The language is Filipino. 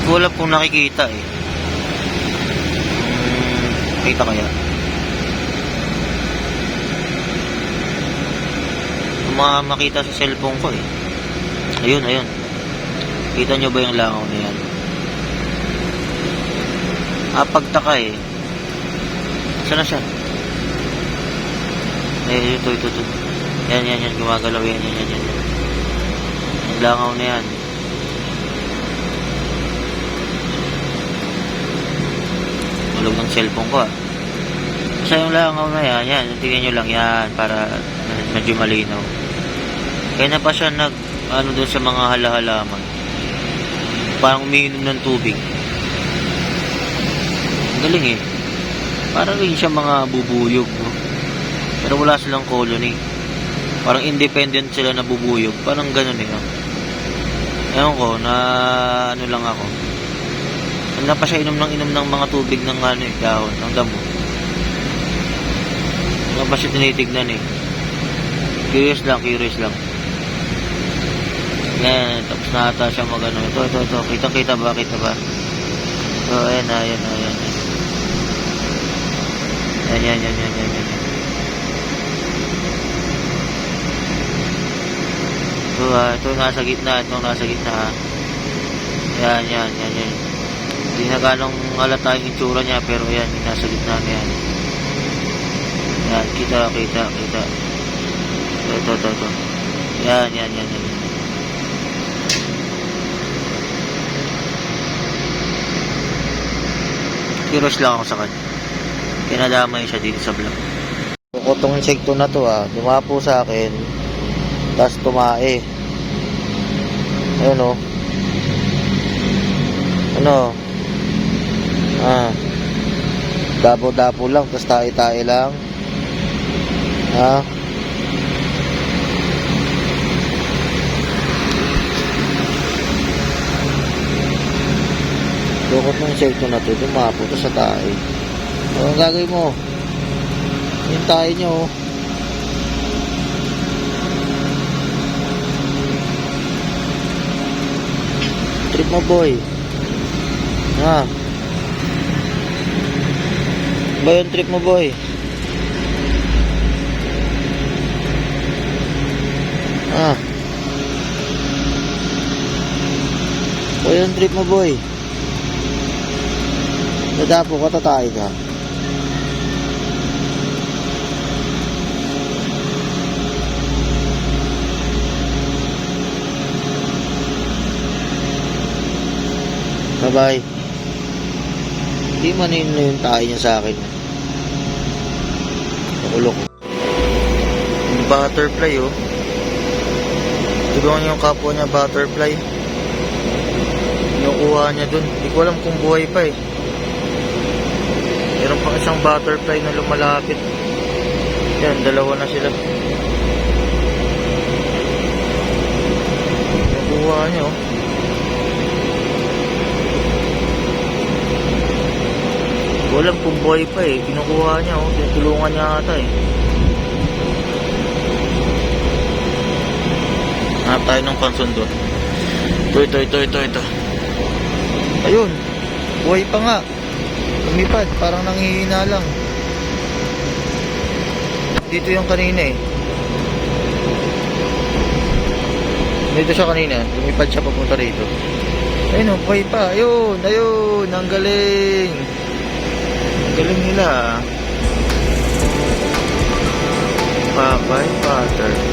ko alam kung nakikita eh. Kita kaya? Makita sa cellphone ko eh. Ayun, ayun. Kita nyo ba yung langaw na yan? Pagtaka eh. Saan na siya? Ito. Yan. Gumagalaw yan. Yung langaw na yan. Malog ng cellphone ko ah. Basta yung langaw na yan. Tingnan nyo lang yan para medyo malinaw. Kaya na pa siya doon sa mga halahalaman. Parang umiinom ng tubig. Galing eh. Parang rin siya mga bubuyog, no? Pero wala silang colony. Parang independent sila na bubuyog. Parang ganun eh, no? Ewan ko, ano lang ako. Wala pa siya inom ng mga tubig ng dahon, ng damo. Wala pa siya tinitignan eh. Curious lang. Yan, tapos na ata siya magano. Ito. Kita ba? So, ayan. Yan. Ito nasa gitna. Yan. Hindi na ganong halata yung itsura niya, pero yan, yung nasa gitna na yan. Yan, kita. Ito. Yan. Curious lang ako sa kanya. Kinadamay siya dito sa vlog. Itong insekto na to dumapo sa akin. Tapos tumae. Ayun o. Dapo lang. Tapos tae lang. Dukot ng insekto na to, dumapo to sa tae. Ang gagawin mo? Yung tae nyo. Trip mo boy. Ba yung trip mo boy? Ba yung trip mo boy? Nadapo ka, tatay ka. Bye-bye. Hindi manin na yung tayo niya sa akin. Nakulok. Yung butterfly Tulungan yung kapwa niya butterfly. Kinukuha niya dun. Hindi ko alam kung buhay pa eh. Meron pang isang butterfly na lumalapit. Yan, dalawa na sila. Nakuha niya Walang kung buhay pa eh. Kinukuha niya tinutulungan niya ata eh. Hanap tayo ng pansundo. Ito. Ayun. Buhay pa nga. Lumipad, parang nanghihina lang. Dito yung kanina eh. Dito siya kanina. Lumipad siya papunta rito. Ayun buhay pa. Ayun. Ang galing. Ang galing nila. Bye-bye, butter.